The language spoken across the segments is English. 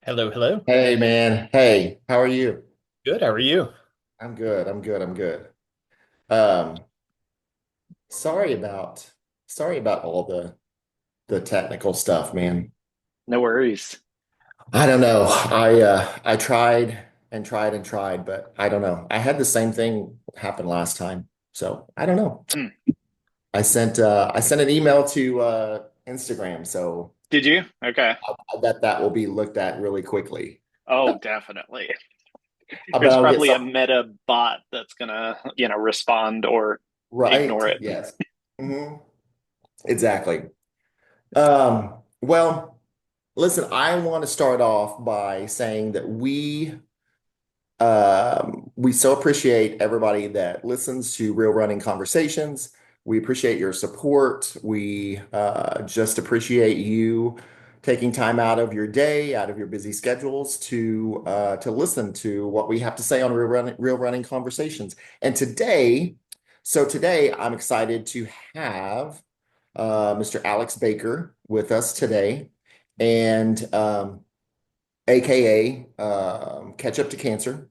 Hello, hello. Hey man, hey, how are you? Good. How are you? I'm good. I'm good. Um, sorry about sorry about all the technical stuff, man. No worries. I don't know. I tried and tried and tried, but I don't know. I had the same thing happen last time. So, I don't know. Hmm. I sent an email to Instagram, so Did you? Okay. I bet that will be looked at really quickly. Oh, definitely. I bet There's I'll get probably a some meta bot that's gonna, respond or right. ignore it. Yes. Hmm. Exactly. Well, listen, I want to start off by saying that we so appreciate everybody that listens to Real Running Conversations. We appreciate your support. We just appreciate you taking time out of your day, out of your busy schedules to listen to what we have to say on Real Running Conversations. And today I'm excited to have Mr. Alex Baker with us today, and AKA Ketchup to Cancer.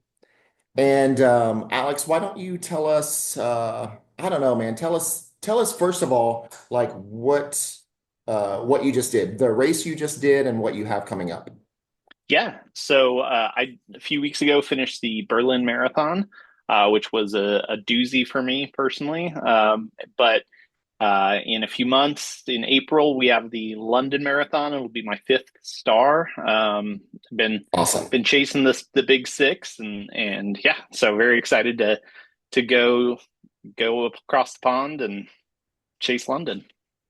And Alex, why don't you tell us? I don't know, man. Tell us first of all, like what you just did, the race you just did, and what you have coming up. Yeah. So I a few weeks ago finished the Berlin Marathon, which was a doozy for me personally. But in a few months, in April, we have the London Marathon. It'll be my fifth star. Been Awesome. been chasing the big six, and yeah, so very excited to go across the pond and chase London.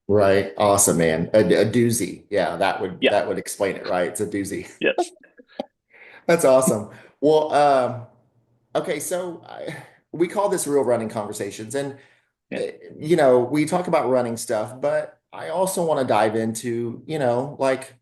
Right. Awesome, man. A doozy. Yeah, that would Yeah. that would explain it, right? It's a doozy. Yes. That's awesome. Well, okay, so we call this Real Running Conversations, and Yeah. we talk about running stuff, but I also want to dive into, like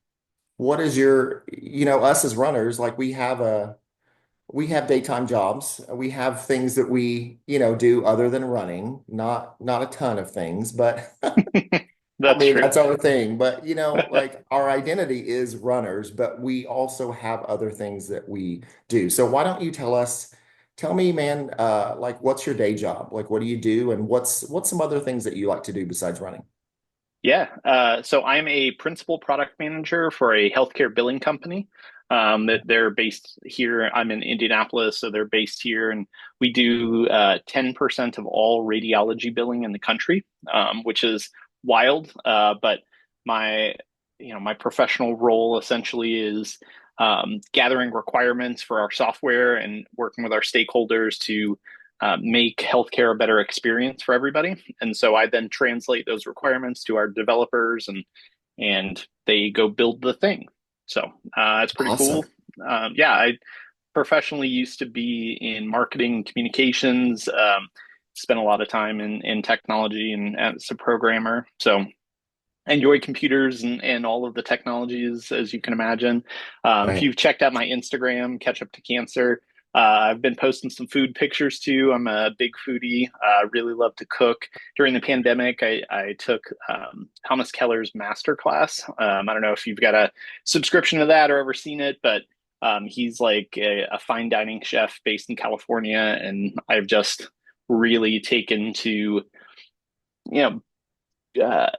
what is us as runners, like we have daytime jobs. We have things that we, do other than running, not a ton of things, but I That's mean, true. that's our thing. But, like our identity is runners, but we also have other things that we do. So why don't you tell me, man, like what's your day job? Like what do you do and what's some other things that you like to do besides running? Yeah. So I'm a principal product manager for a healthcare billing company. That they're based here. I'm in Indianapolis, so they're based here, and we do 10% of all radiology billing in the country, which is wild. But my, my professional role essentially is gathering requirements for our software and working with our stakeholders to make healthcare a better experience for everybody. And so I then translate those requirements to our developers, and they go build the thing. So it's pretty cool. Awesome. Yeah, I professionally used to be in marketing communications. Spent a lot of time in technology and as a programmer. So I enjoy computers and all of the technologies, as you can imagine. If Right. you've checked out my Instagram, Ketchup to Cancer, I've been posting some food pictures too. I'm a big foodie. Really love to cook. During the pandemic, I took Thomas Keller's master class. I don't know if you've got a subscription to that or ever seen it, but he's like a fine dining chef based in California, and I've just really taken to you know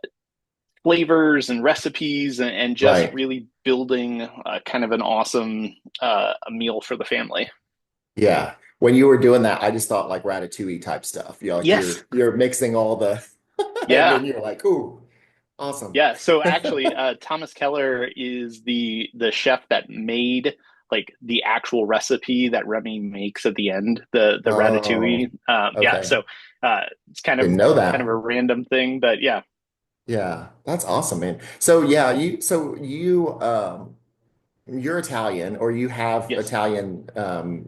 flavors and recipes, and just Right. really building kind of an awesome a meal for the family. Yeah. When you were doing that, I just thought like ratatouille type stuff. Like Yes. you're mixing all the and Yeah. then you're like, ooh, awesome. Yeah. So actually, Thomas Keller is the chef that made like the actual recipe that Remy makes at the end, the Oh, ratatouille. Yeah. okay. So it's kind of Didn't know kind of a that. random thing, but yeah. Yeah, that's awesome, man. So yeah, you're Italian or you have Yes. Italian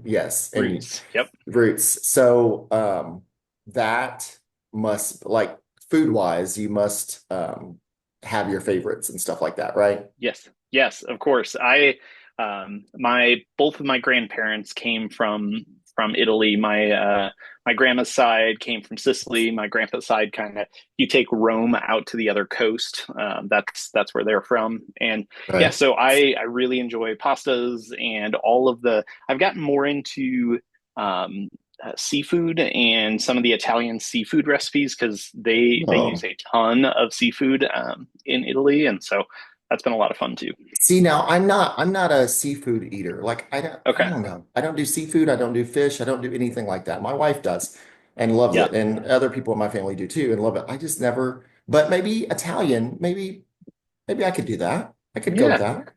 yes, and Roots. Yep. roots. So that must like food wise, you must have your favorites and stuff like that, right? Yes, yes, of course. I my both of my grandparents came from from Italy. My grandma's side came from Sicily. My grandpa's side kind of you take Rome out to the other coast. That's where they're from. And yeah, Right. so I really enjoy pastas and all of the. I've gotten more into um, seafood and some of the Italian seafood recipes because they use Oh, a ton of seafood in Italy, and so that's been a lot of fun too. see now I'm not a seafood eater. Like I Okay, don't know. I don't do seafood, I don't do fish, I don't do anything like that. My wife does and loves yeah, it. And other people in my family do too and love it. I just never, but maybe Italian, maybe I could do that. I could go with yeah. that.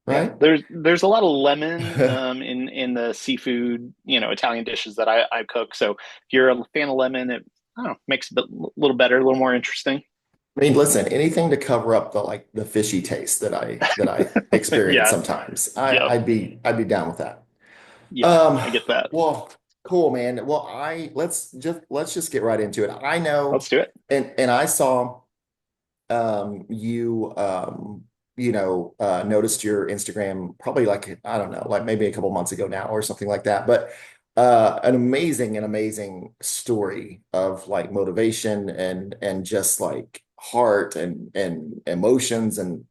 Yeah, Right? there's a lot of lemon in the seafood, Italian dishes that I cook. So if you're a fan of lemon, it I don't know, makes it a little better, a little more interesting. I mean, listen, anything to cover up the fishy taste that I experience Yeah, sometimes. yep, I'd be down with that. yeah, Um, I get that. well, cool, man. Well, I let's just get right into it. I know, Let's do it. and I saw you noticed your Instagram probably like I don't know, like maybe a couple months ago now or something like that. But an amazing story of like motivation and just like heart and emotions and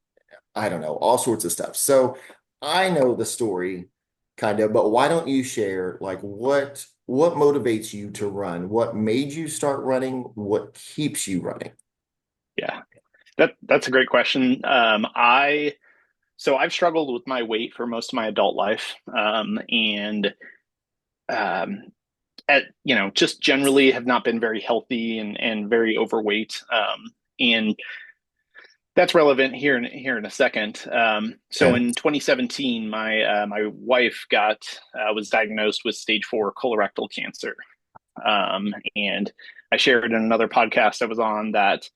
I don't know, all sorts of stuff. So I know the story kind of, but why don't you share like what motivates you to run? What made you start running? What keeps you running? Yeah, that's a great question. I've struggled with my weight for most of my adult life, and um, just generally have not been very healthy and very overweight. And that's relevant here in a second. So Okay. in 2017, my wife was diagnosed with stage 4 colorectal cancer, and I shared in another podcast I was on that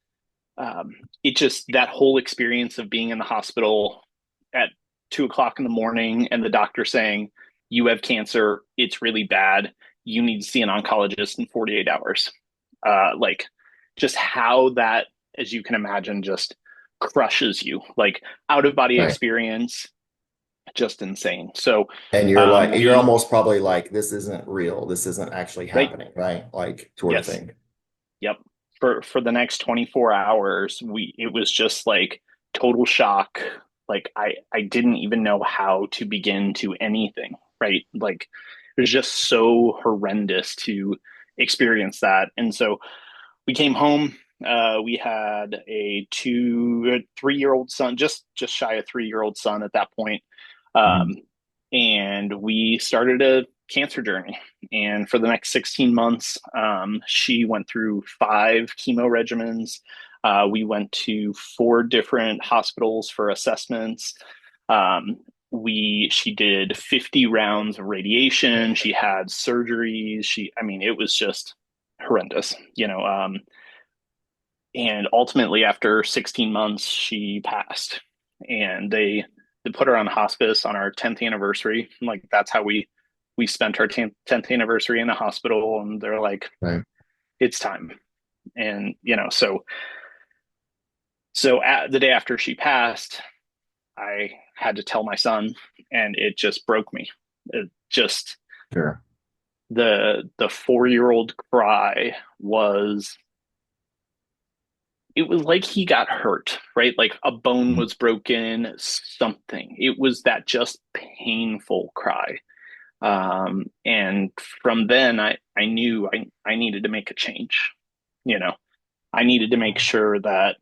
it just that whole experience of being in the hospital at 2 o'clock in the morning and the doctor saying you have cancer, it's really bad, you need to see an oncologist in 48 hours. Like just how that, as you can imagine, just crushes you, like out of body Right. experience, just insane. So And you're like, you're we almost probably like, this isn't real. This isn't actually right, happening, right? Like, sort of yes, thing. yep. For the next 24 hours, we it was just like total shock. Like I didn't even know how to begin to anything, right? Like it was just so horrendous to experience that. And so we came home. We had a 3-year-old son, just shy of 3-year-old son at that point. Mhm. Um, and we started a cancer journey. And for the next 16 months, she went through 5 chemo regimens. We went to 4 different hospitals for assessments. Um, she did 50 rounds of radiation. She had surgeries. I mean, it was just horrendous, and ultimately, after 16 months, she passed. And they put her on hospice on our 10th anniversary. Like that's how we spent our 10th anniversary in the hospital. And they're like, Right. it's time. And so at the day after she passed, I had to tell my son, and it just broke me. It just Sure. the 4-year-old cry was it was like he got hurt, right? Like a bone Mhm. was broken, something. It was that just painful cry. And from then I knew I needed to make a change. You know, I needed to make sure that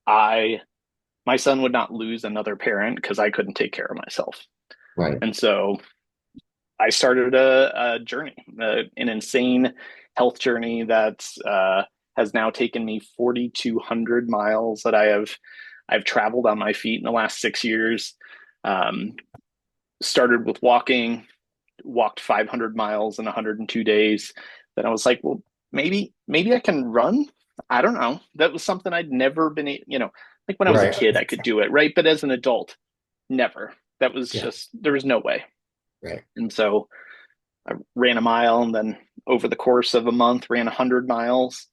I my son would not lose another parent because I couldn't take care of myself. Right. And so I started a journey, an insane health journey that has now taken me 4,200 miles that I've traveled on my feet in the last 6 years. Um, Started with walked 500 miles in 102 days. Then I was like, well, maybe I can run. I don't know. That was something I'd never like when I was a Right. kid, I could do it, right? But as an adult, never. That was Yeah. just there was no way. Right. And so I ran a mile, and then over the course of a month ran 100 miles.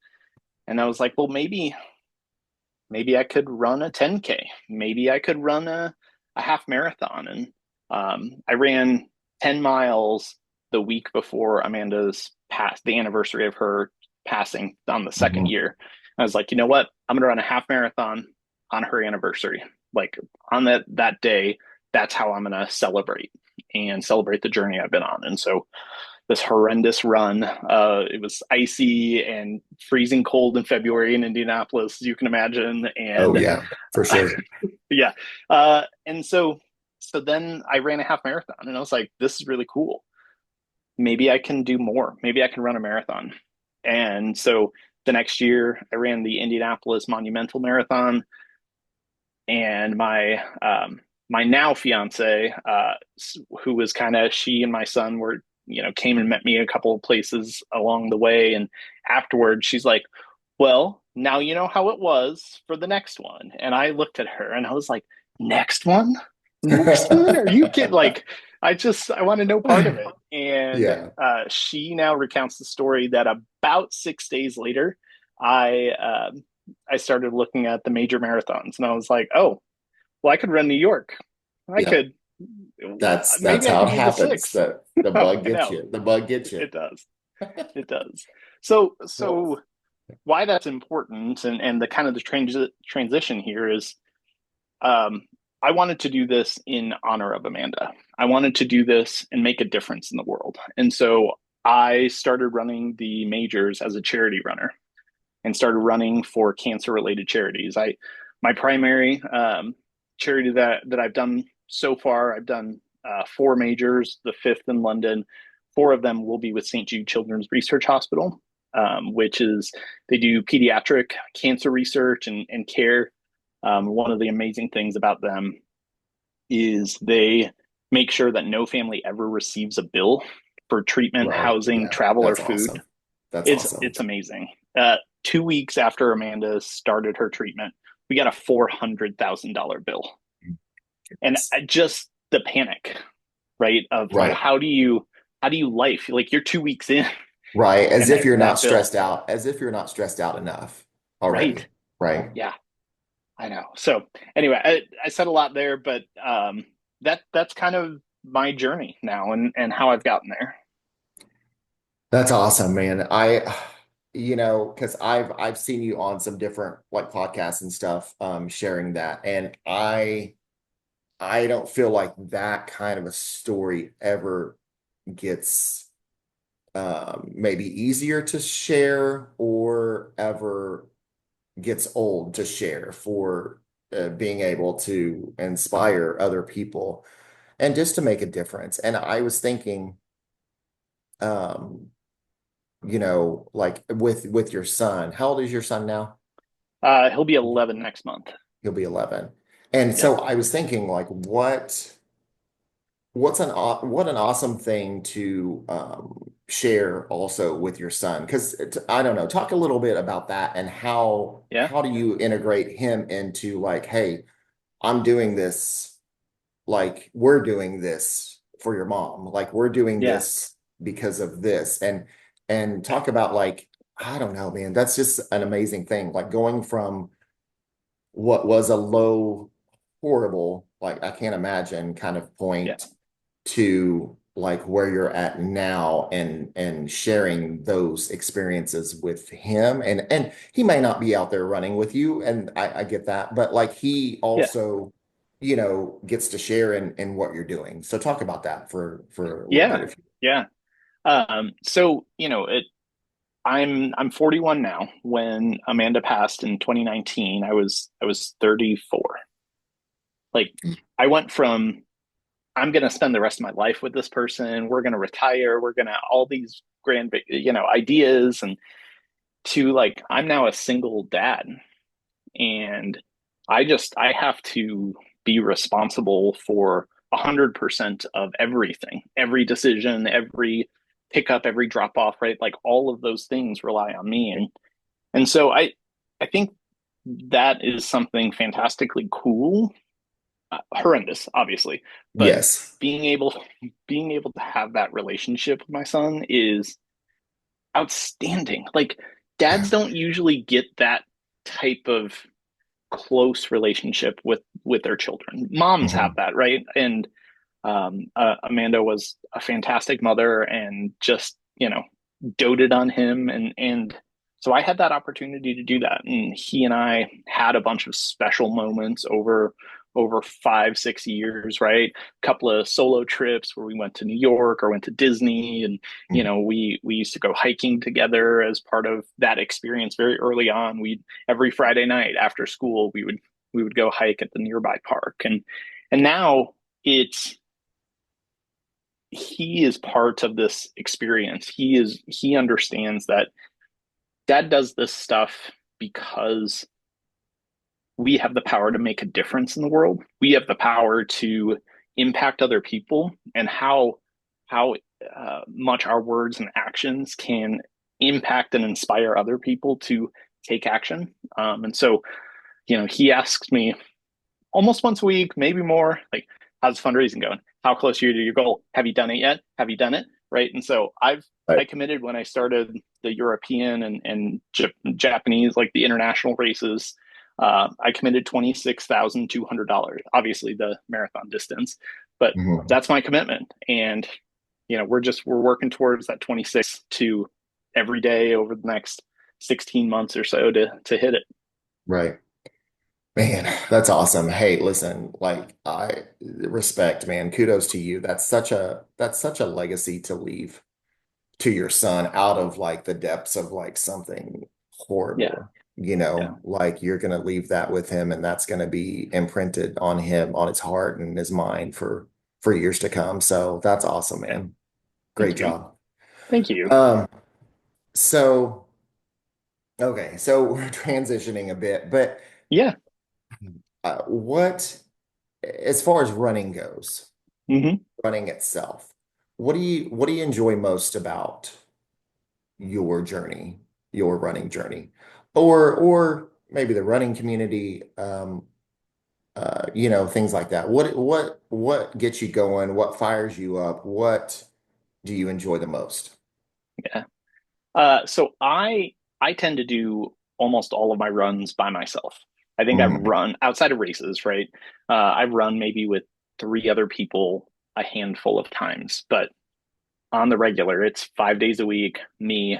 And I was like, well, maybe I could run a 10K. Maybe I could run a half marathon. And I ran 10 miles the week before Amanda's passed, the anniversary of her passing on the second Mhm. year. I was like, you know what? I'm gonna run a half marathon on her anniversary. Like on that day, that's how I'm gonna celebrate and celebrate the journey I've been on. And so this horrendous run. It was icy and freezing cold in February in Indianapolis, as you can imagine. Oh And yeah, for sure. yeah, and so then I ran a half marathon, and I was like, this is really cool. Maybe I can do more. Maybe I can run a marathon. And so the next year, I ran the Indianapolis Monumental Marathon, and my now fiance, who was kind of she and my son were came and met me a couple of places along the way, and afterwards she's like, "Well, now you know how it was for the next one." And I looked at her and I was like, "Next one, next one? Are you kidding?" Like, I want to know part of it. And Yeah. she now recounts the story that about 6 days later, I I started looking at the major marathons, and I was like, oh, well, I could run New York. I Yeah. could, That's maybe I how could it do the happens. six. The bug I gets know you. The bug gets you. it does. It does. So, Well, so why that's important, and the kind of the transition here is, um, I wanted to do this in honor of Amanda. I wanted to do this and make a difference in the world. And so I started running the majors as a charity runner and started running for cancer related charities. My primary charity that I've done so far, I've done four majors, the fifth in London. Four of them will be with St. Jude Children's Research Hospital, which is they do pediatric cancer research and care. One of the amazing things about them is they make sure that no family ever receives a bill for treatment, right. housing, Yeah. travel, or That's food. awesome. That's It's awesome. amazing. 2 weeks after Amanda started her treatment, we got a $400,000 bill, and just the panic, right? Of like, Right. how do you life? Like you're 2 weeks in, Right. As and if you're not that bill, stressed out, as if you're not stressed out enough already. right? Right. Yeah, I know. So anyway, I said a lot there, but that's kind of my journey now and how I've gotten there. That's awesome, man. Because I've seen you on some different like podcasts and stuff, sharing that. And I don't feel like that kind of a story ever gets maybe easier to share or ever gets old to share for being able to inspire other people and just to make a difference. And I was thinking, um, like with your son, how old is your son now? He'll be 11 next month. He'll be 11. And Yep. so I was thinking like what an awesome thing to share also with your son because I don't know, talk a little bit about that and Yeah. how do you integrate him into like, hey, I'm doing this, like we're doing this for your mom, like we're doing Yeah. this because of this, and talk about like, I don't know, man, that's just an amazing thing, like going from what was a low, horrible, like I can't imagine kind of Yeah. point to like where you're at now and sharing those experiences with him and he may not be out there running with you and I get that but like he Yeah. also gets to share in what you're doing so talk about that for a little bit Yeah. if you Yeah. So I'm 41 now. When Amanda passed in 2019, I was 34. Like I went from I'm gonna spend the rest of my life with this person. We're gonna retire. We're gonna all these grand, ideas, and to like I'm now a single dad, and I have to be responsible for 100% of everything, every decision, every pickup, every drop off, right? Like all of those things rely on me, and so I think that is something fantastically cool, horrendous, obviously, but yes being able being able to have that relationship with my son is outstanding. Like dads don't usually get that type of close relationship with their children. Moms have Mhm. that, right? And Amanda was a fantastic mother and just, doted on him. And so I had that opportunity to do that. And he and I had a bunch of special moments over 5, 6 years, right? A couple of solo trips where we went to New York or went to Disney, and we used to go hiking together as part of that experience very early on. We every Friday night after school we would go hike at the nearby park, and now it's he is part of this experience. He understands that dad does this stuff because we have the power to make a difference in the world. We have the power to impact other people, and how much our words and actions can impact and inspire other people to take action. And so, he asks me almost once a week, maybe more. Like, how's fundraising going? How close are you to your goal? Have you done it yet? Have you done it? Right. And so I Right. committed when I started the European and Japanese, like the international races. I committed $26,200. Obviously, the marathon distance, but Mhm. that's my commitment. And we're working towards that 26 to every day over the next 16 months or so to hit it. Right. Man, that's awesome. Hey, listen, like I respect, man. Kudos to you. That's such a legacy to leave to your son out of like the depths of like something Yeah, horrible. yeah. Like you're gonna leave that with him and that's gonna be imprinted on him, on his heart and his mind for years to come. So that's awesome, Yeah. man. Great Thank you. job. Thank you. Um, so okay, so we're transitioning a bit, but Yeah. what as far as running goes, Hmm. running itself, what do you enjoy most about your journey, your running journey, or maybe the running community, things like that. What gets you going? What fires you up? What do you enjoy the most? Yeah. So I tend to do almost all of my runs by myself. I think I've Mhm. run outside of races, right? I've run maybe with three other people a handful of times, but on the regular, it's 5 days a week, me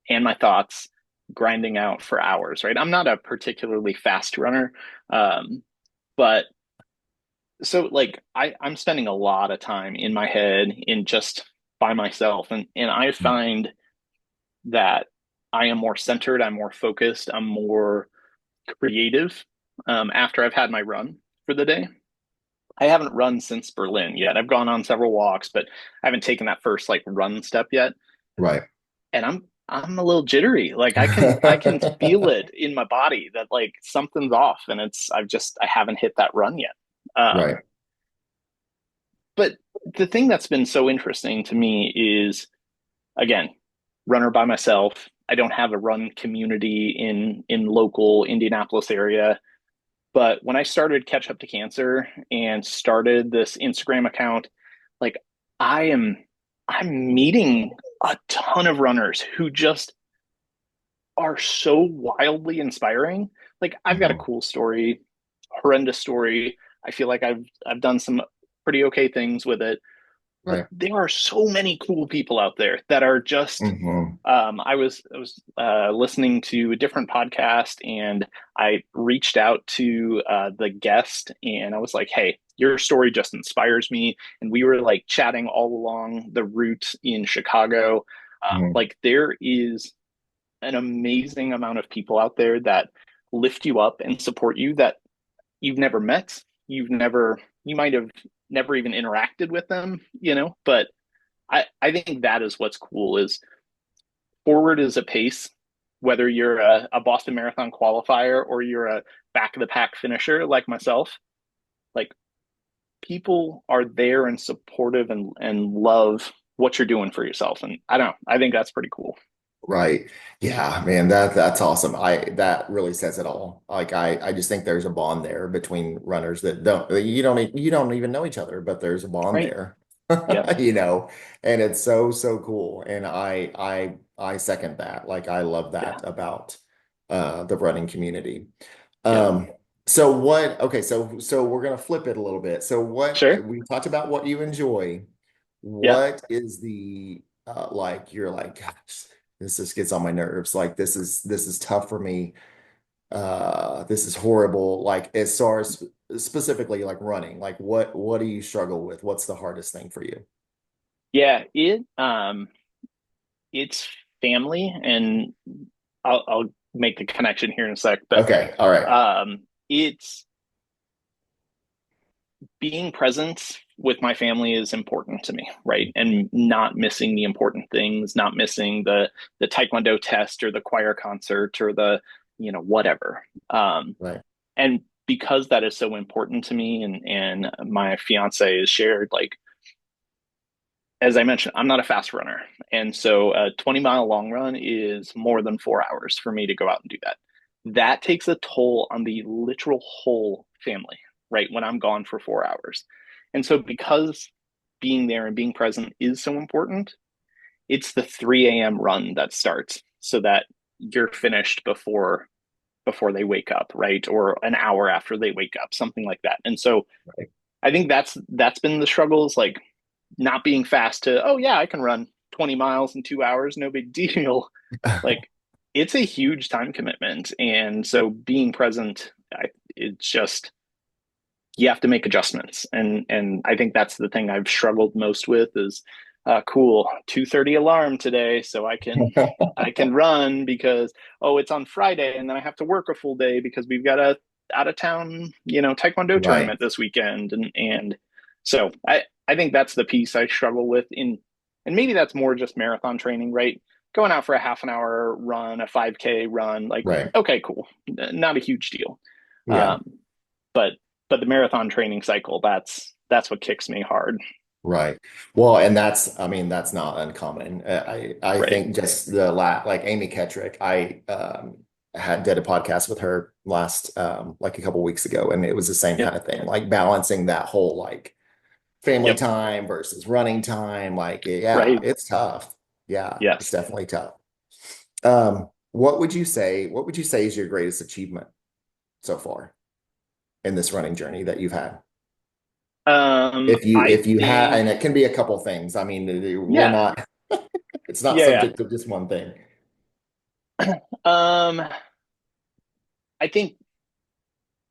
and my thoughts grinding out for hours, right? I'm not a particularly fast runner, but so like I'm spending a lot of time in my head in just by myself, and I find that I am more centered, I'm more focused, I'm more creative after I've had my run for the day. I haven't run since Berlin yet. I've gone on several walks, but I haven't taken that first like run step yet. Right. And I'm a little jittery. Like I can feel it in my body that like something's off, and I haven't hit that run yet. Right. But the thing that's been so interesting to me is, again, runner by myself. I don't have a run community in local Indianapolis area. But when I started Ketchup to Cancer and started this Instagram account, like I am I'm meeting a ton of runners who just are so wildly inspiring. Like I've got a Mhm. cool story, horrendous story. I feel like I've done some pretty okay things with it, but Right. there are so many cool people out there that are just Mhm. I was listening to a different podcast, and I reached out to the guest and I was like, hey, your story just inspires me. And we were like chatting all along the route in Chicago. Mhm. Like there is an amazing amount of people out there that lift you up and support you that you've never met. You might have never even interacted with them, but I think that is what's cool is forward is a pace, whether you're a Boston Marathon qualifier or you're a back of the pack finisher like myself, like people are there and supportive and love what you're doing for yourself. And I don't know, I think that's pretty cool. Right. Yeah, man, that's awesome. That really says it all. Like I just think there's a bond there between runners that you don't even know each other, but there's a bond Right. there. Yep. You know, and it's so cool. And I second that. Like I love Yeah. that about the running community. Yep. Um So what, okay, so we're gonna flip it a little bit. So what Sure. we talked about what you enjoy. Yeah. What is the like you're like, gosh, this just gets on my nerves. Like this is tough for me. This is horrible. Like as far as specifically like running, like what do you struggle with? What's the hardest thing for you? Yeah. It's family, and I'll make the connection here in a sec, but Okay, all right. it's being present with my family is important to me, right? And not missing the important things, not missing the taekwondo test or the choir concert or the, whatever. Right. And because that is so important to me, and my fiance is shared, like, as I mentioned, I'm not a fast runner. And so a 20-mile long run is more than 4 hours for me to go out and do that. That takes a toll on the literal whole family, right? When I'm gone for 4 hours. And so because being there and being present is so important, it's the 3 a.m. run that starts so that you're finished before they wake up, right? Or an hour after they wake up, something like that. And so Right. I think that's been the struggles, like not being fast to, oh yeah, I can run 20 miles in 2 hours, no big deal. Like it's a huge time commitment. And so being present, it's just you have to make adjustments. And I think that's the thing I've struggled most with is cool, 2:30 alarm today, so I can run because it's on Friday and then I have to work a full day because we've got a out of town, taekwondo Right. tournament this weekend. And so I think that's the piece I struggle with in, and maybe that's more just marathon training, right? Going out for a half an hour run, a 5K run, like Right. okay, cool. Not a huge deal. Yeah. Um, but but the marathon training cycle, that's what kicks me hard. Right. Well, and I mean, that's not uncommon. I Right. think just like Amy Kettrick, I had did a podcast with her last like a couple weeks ago, and it was the same Yep. kind of thing, like balancing that whole like family Yep. time versus running time. Like, yeah, Right. it's tough. Yeah, it's Yes. definitely tough. What would you say is your greatest achievement so far in this running journey that you've had? I If you have, and think, it can be a couple things. I mean, we're yeah. not, it's not Yeah, subject to just one thing. yeah. I think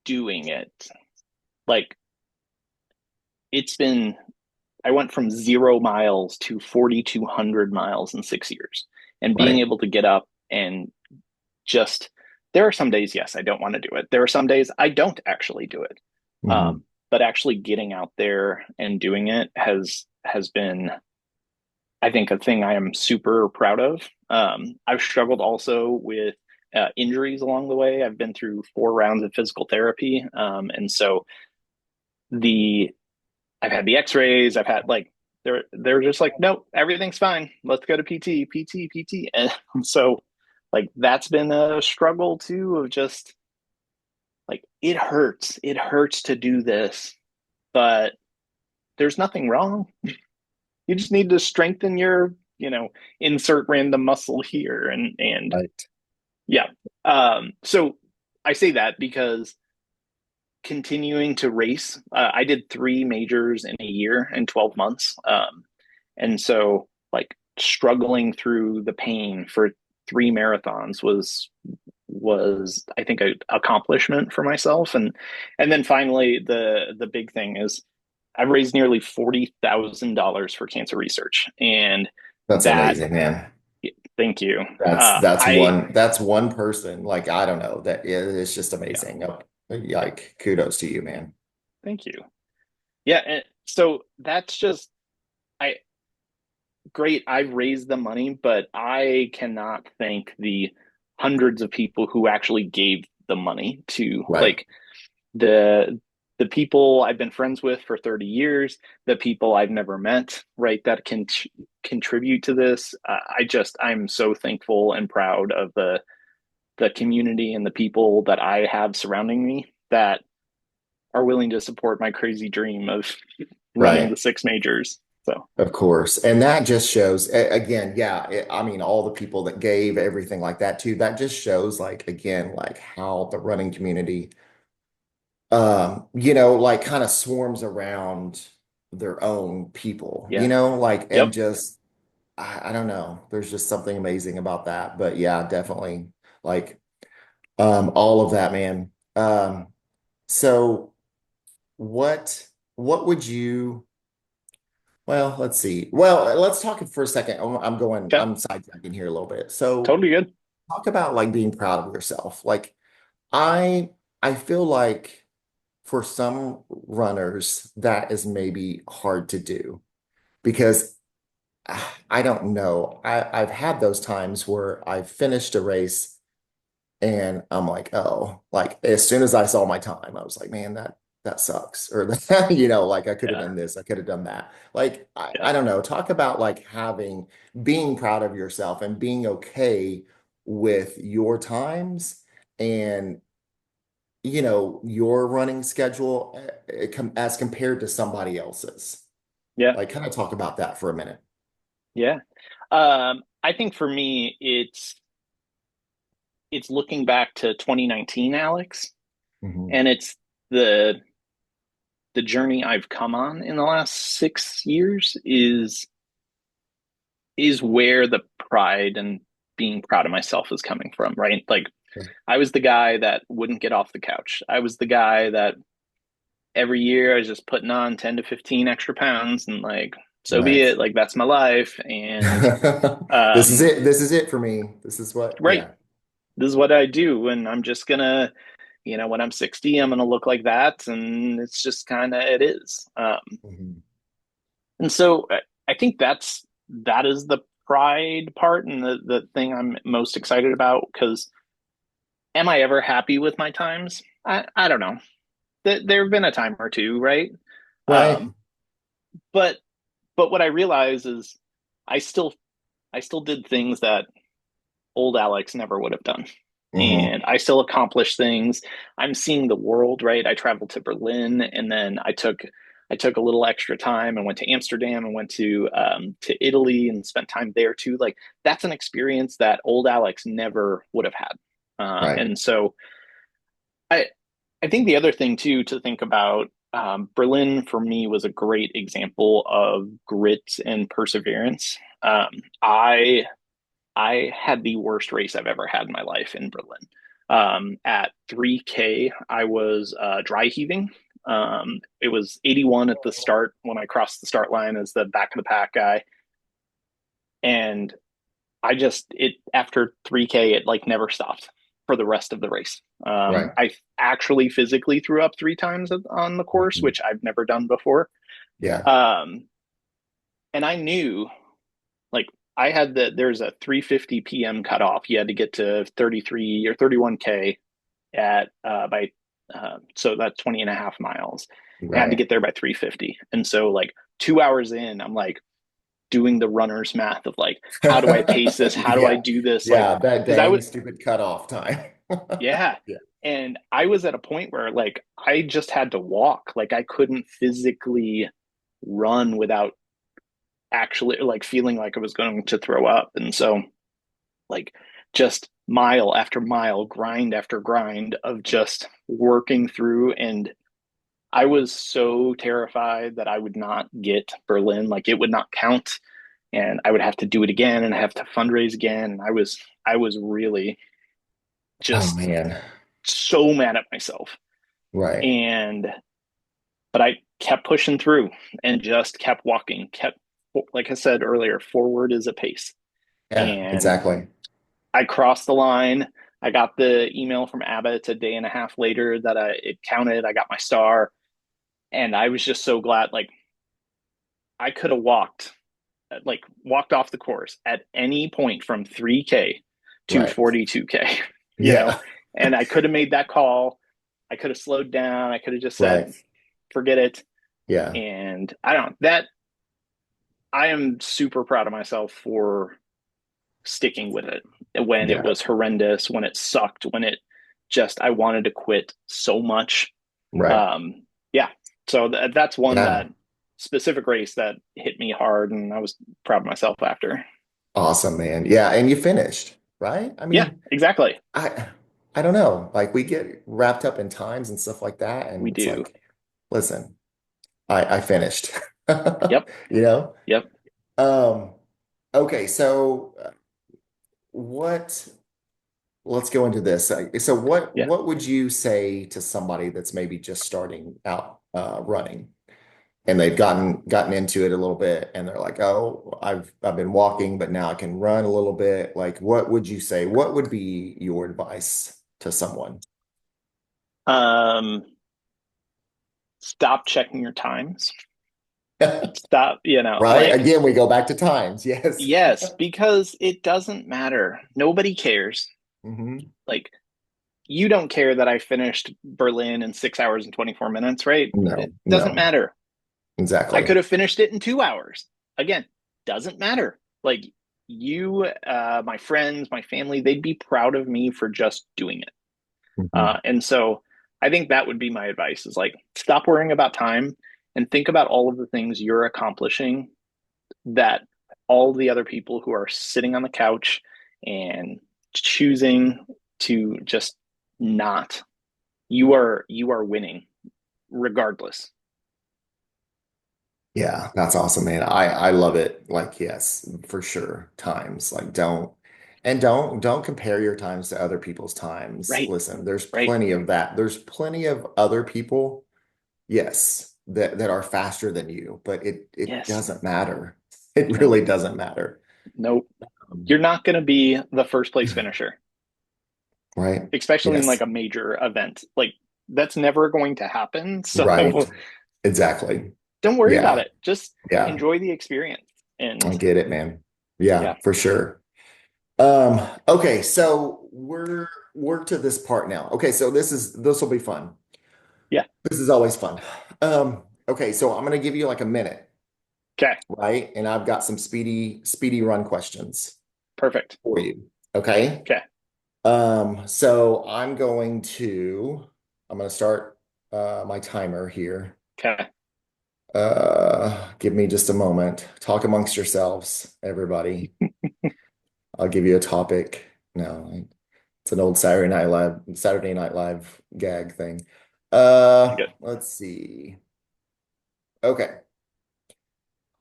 doing it, like it's been I went from 0 miles to 4,200 miles in 6 years. And being Right. able to get up and just, there are some days, yes, I don't want to do it. There are some days I don't actually do it. Hmm. But actually getting out there and doing it has been, I think, a thing I am super proud of. I've struggled also with injuries along the way. I've been through 4 rounds of physical therapy. And so the I've had the X-rays. I've had like they're just like, nope, everything's fine. Let's go to PT, PT, PT. And so like that's been a struggle too of just like it hurts. It hurts to do this, but there's nothing wrong. You just need to strengthen your, insert random muscle here and Right. yeah. So I say that because continuing to race. I did 3 majors in a year in 12 months. And so like struggling through the pain for 3 marathons was I think an accomplishment for myself. And then finally the big thing is I've raised nearly $40,000 for cancer research. And That's that, amazing, man. thank you. That's one person. Like, I don't know, it's just Yeah, amazing. Like, kudos to you, man. thank you. Yeah. And so that's just, I, great, I've raised the money, but I cannot thank the hundreds of people who actually gave the money to Right. like the people I've been friends with for 30 years, the people I've never met, right, that can contribute to this. I'm so thankful and proud of the community and the people that I have surrounding me that are willing to support my crazy dream of running Right. the 6 majors. So, Of course. And that just shows, again, yeah, I mean, all the people that gave everything like that too, that just shows, like, again, like how the running community like kind of swarms around their own people, Yeah. like, and Yep. just, I don't know. There's just something amazing about that. But yeah, definitely like, all of that, man. So what would you, well, let's see. Well, let's talk for a second. Okay. I'm sidetracking here a little bit. So Totally good. talk about like being proud of yourself. Like I, I feel like for some runners, that is maybe hard to do because I don't know. I've had those times where I've finished a race and I'm like, oh, like as soon as I saw my time, I was like, man, that sucks. Or that, like I could have Yeah. done this, I could have done that. Like I Yeah. don't know. Talk about like being proud of yourself and being okay with your times and your running schedule as compared to somebody else's. Yeah. Like kind of talk about that for a minute. Yeah. I think for me, it's looking back to 2019, Alex, Hmm. and it's the the journey I've come on in the last 6 years is where the pride and being proud of myself is coming from, right? Like I was the guy that wouldn't get off the couch. I was the guy that every year I was just putting on 10 to 15 extra pounds and like so be Right. it, like that's my life. And This is um it. This is it for me. This is what, right, yeah. this is what I do, and I'm just gonna, when I'm 60, I'm gonna look like that, and it's just kind of it is. Mhm. And so I think that is the pride part and the thing I'm most excited about because am I ever happy with my times? I don't know. There have been a time or two, right? Right. Um, but what I realize is I still I still did things that old Alex never would have done. Hmm. And I still accomplish things. I'm seeing the world, right? I traveled to Berlin and then I took a little extra time and went to Amsterdam and went to Italy and spent time there too. Like that's an experience that old Alex never would have had. Right. And so I I think the other thing too to think about, Berlin for me was a great example of grit and perseverance. I had the worst race I've ever had in my life in Berlin. At 3K, I was dry heaving. It was 81 at the start when I crossed the start line as the back of the pack guy. And it after 3K, it like never stopped for the rest of the race. Right. I actually physically threw up 3 times on the course, Mhm. which I've never done before. Yeah. Um, and I knew like there's a 3:50 p.m. cutoff. You had to get to 33 or 31K at by so that's 20 and a half miles. I had to Right. get there by 3:50. And so like 2 hours in, I'm like doing the runner's math of like, how do I pace this? How do I Yeah. do this? Like, Yeah. That because I dang would, stupid cutoff time. yeah. Yeah. And I was at a point where like I just had to walk. Like I couldn't physically run without actually like feeling like I was going to throw up. And so like just mile after mile, grind after grind of just working through. And I was so terrified that I would not get Berlin, like it would not count, and I would have to do it again and I have to fundraise again. And I was really Oh just man. so mad at myself. Right. And but I kept pushing through and just kept walking, kept like I said earlier, forward is a pace. Yeah, And exactly. I crossed the line. I got the email from Abbott a day and a half later that it counted. I got my star, and I was just so glad. Like I could have walked off the course at any point from 3K to Right. 42K, you know, Yeah. and I could have made that call. I could have slowed down. I could have just said, Right. forget it. Yeah. And I don't, that I am super proud of myself for sticking with it when it Yeah. was horrendous, when it sucked, when it just, I wanted to quit so much. Right. Um, yeah. So that's one that Yeah. specific race that hit me hard and I was proud of myself after. Awesome, man. Yeah, and you finished, right? I Yeah, mean, exactly. I I don't know, like we get wrapped up in times and stuff like that. We And it's do. like, listen, I finished, Yep. you know? Yep. Um, okay, so what, let's go into this. So Yeah. what would you say to somebody that's maybe just starting out running and they've gotten into it a little bit and they're like, "Oh, I've been walking, but now I can run a little bit." Like, what would you say? What would be your advice to someone? Um, Stop checking your times. Stop, Right? like, Again, we go back to times. Yes. yes, because it doesn't matter. Nobody cares. hmm Like, you don't care that I finished Berlin in 6 hours and 24 minutes, right? It No, doesn't no, matter. I exactly. could have finished it in 2 hours. Again, doesn't matter. Like, my friends, my family, they'd be proud of me for just doing it. hmm And so I think that would be my advice is like, stop worrying about time and think about all of the things you're accomplishing that all the other people who are sitting on the couch and choosing to just not, you are winning regardless. Yeah, that's awesome, man. I love it. Like, yes, for sure. Times. Like don't compare your times to other people's times. Right. Listen, there's Right. plenty of that. There's plenty of other people, yes, that are faster than you, but it Yes. doesn't matter. It Nope. really doesn't matter. Nope. Um, You're not going to be the first place finisher, right? especially in like Yes. a major event. Like, that's never going to happen. So Right. Exactly. don't worry about Yeah. it. Just Yeah. enjoy the experience. I And get it, man. Yeah, yeah. for sure. Okay, so we're to this part now. Okay, so this will be fun. Yeah. This is always fun. Okay, so I'm gonna give you like a minute, Okay. right? And I've got some speedy run questions Perfect. for you. Okay. Okay. So I'm gonna start my timer here. Okay. Give me just a moment. Talk amongst yourselves, everybody. I'll give you a topic. No, it's an old Saturday Night Live gag thing. I get it. Let's see. Okay.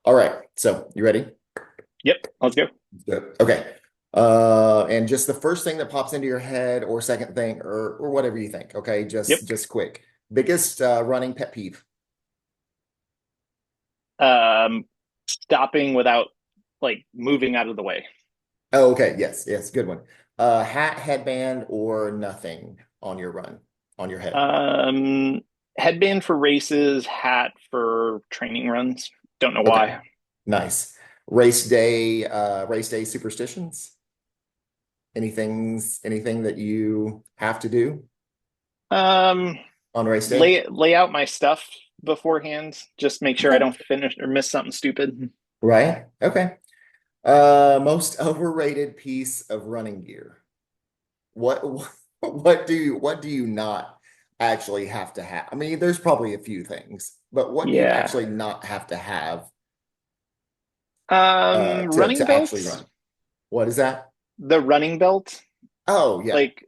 All right. So you ready? Yep. Let's go. Good. Okay. And just the first thing that pops into your head or second thing or whatever you think. Okay. Yep. Just quick. Biggest running pet peeve. Um, Stopping without like moving out of the way. Oh, okay. Yes. Yes. Good one. Hat, headband, or nothing on your run, on your head. Um, Headband for races, hat for training runs. Don't know Okay. why. Nice. Race day superstitions? Anything that you have to do Um, on race day? lay out my stuff beforehand. Just make sure I Okay. don't finish or miss something stupid. Right. Okay. Most overrated piece of running gear. What what do you not actually have to have? I mean, there's probably a few things, but what do you Yeah. actually not have to have Running to actually belts. run? What is that? The running belt, Oh, yeah. like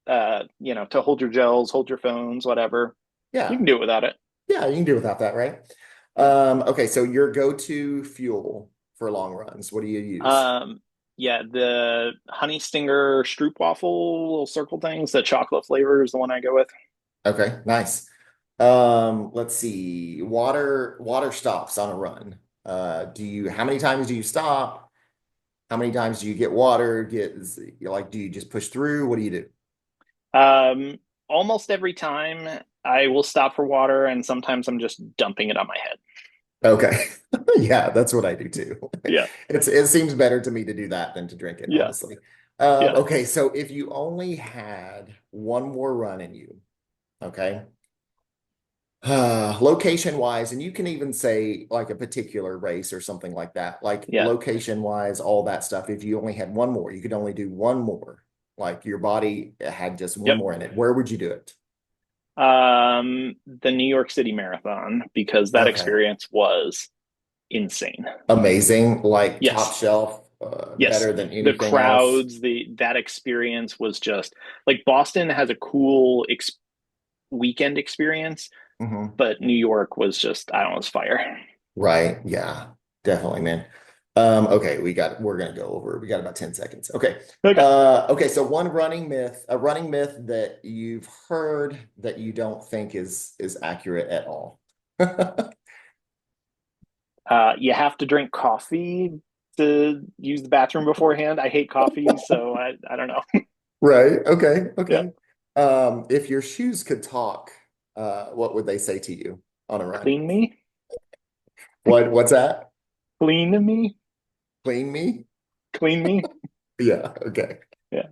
to hold your gels, hold your phones, whatever. You Yeah. can do it without it. Yeah, you can do without that, right? Yeah. Okay, so your go-to fuel for long runs, what do you use? Um, yeah, the honey stinger stroopwafel little circle things, the chocolate flavor is the one I go with. Okay, nice. Let's see. Water stops on a run. How many times do you stop? How many times do you get water? Do you just push through? What do you do? Um, Almost every time I will stop for water, and sometimes I'm just dumping it on my head. Okay. Yeah, that's what I do too. Yeah, It seems better to me to do that than to drink it, yeah, honestly. yeah, Okay, so if you only had one more run in you, okay, location wise, and you can even say like a particular race or something like that, like yeah. location wise, all that stuff. If you only had one more, you could only do one more, like your body had just one Yep. more in it. Where would you do it? The New York City Marathon because that Okay. experience was insane. Amazing, like top Yes. shelf, Yes, better than the anything else. crowds, the that experience was just like Boston has a cool weekend experience, Hmm. but New York was just I don't know, it was fire. Right. Yeah, definitely, man. Okay, we're gonna go over. We got about 10 seconds. Okay. Okay. Okay, so one running myth that you've heard that you don't think is accurate at all. You have to drink coffee to use the bathroom beforehand. I hate coffee, so I don't know. Right. Okay. Yeah, Okay. If your shoes could talk, what would they say to you on a run? clean me, What's that? clean me, Clean me? clean me. Yeah. Okay. Yeah,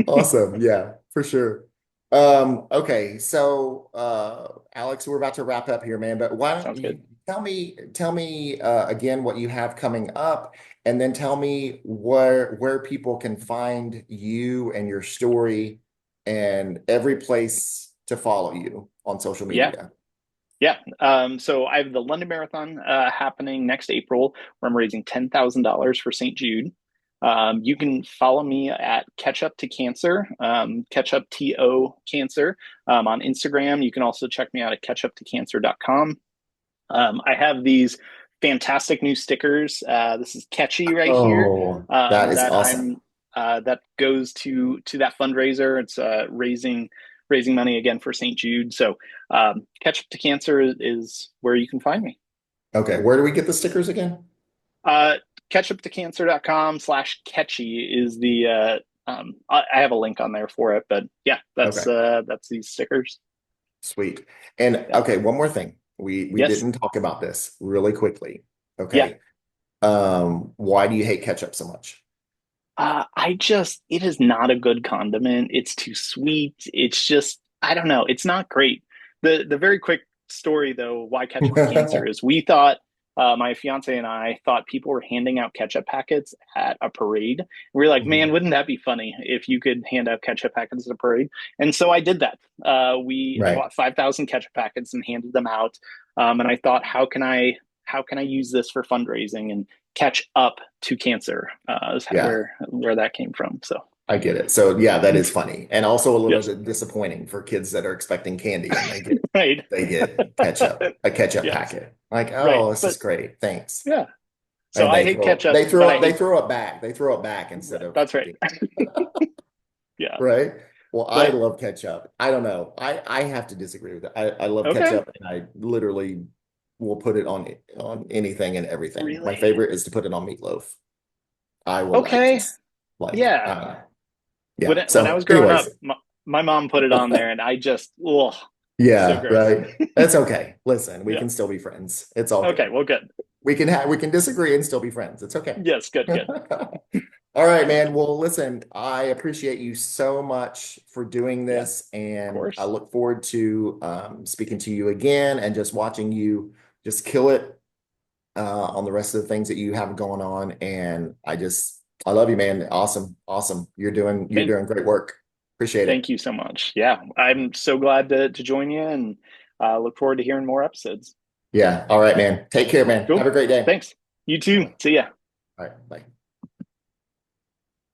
Awesome. Yeah, for sure. Okay, so Alex, we're about to wrap up here, man, but why don't sounds you good. tell me again what you have coming up, and then tell me where people can find you and your story and every place to follow you on social Yeah. media. Yeah. So I have the London Marathon happening next April, where I'm raising $10,000 for St. Jude. You can follow me at Ketchup to Cancer, Ketchup TO Cancer on Instagram. You can also check me out at ketchuptocancer.com. I have these fantastic new stickers. This is Catchy right here. Oh, that is That awesome. I'm that goes to that fundraiser. It's raising money again for St. Jude. So Ketchup to Cancer is where you can find me. Okay, where do we get the stickers again? Uh, ketchuptocancer.com/catchy is the I have a link on there for it, but yeah, Okay. that's these stickers. Sweet. And Yeah. okay, one more thing. We Yes. didn't talk about this really quickly. Yeah. Okay. Why do you hate ketchup so much? It is not a good condiment. It's too sweet. It's just, I don't know. It's not great. The very quick story though, why ketchup to cancer is we thought, my fiance and I thought people were handing out ketchup packets at a parade. We were like, man, Mhm. wouldn't that be funny if you could hand out ketchup packets at a parade? And so I did that. I Right. bought 5,000 ketchup packets and handed them out. And I thought, how can I use this for fundraising? And catch up to cancer is Yeah, where that came from. So I get it. So yeah, that is funny. And also a little yes, bit disappointing for kids that are expecting candy and right, they get a ketchup yes, packet. Like, right. oh, this is But great. Thanks. yeah, so And I they hate throw ketchup, they but throw I it they hate throw it back. They throw it back instead of that's right. being Yeah. right. Well, I Yep. love ketchup. I don't know. I have to disagree with it. I love Okay. ketchup and I literally will put it on anything and everything. My Really? favorite is to put it on meatloaf. I will Okay. I Yeah. don't know. Yeah. When I So was growing anyways, up, my mom put it on there, and I just, ugh, so yeah, gross. right. That's okay. Listen, we Yeah. can still be friends. It's all Okay. good. Well, good. We can disagree and still be friends. It's okay. Yes. Good. Good. All right, man. Well, listen, I appreciate you so much for doing Yeah. Of this, and I course. look forward to speaking to you again and just watching you just kill it on the rest of the things that you have going on. And I love you, man. Awesome, awesome. You're Thank doing great work. Appreciate Thank it. you so much. Yeah, I'm so glad to join you and look forward to hearing more episodes. Yeah. All right, man. Take care, man. Have Cool. a great day. Thanks. You All too. right. See ya. All right. Bye.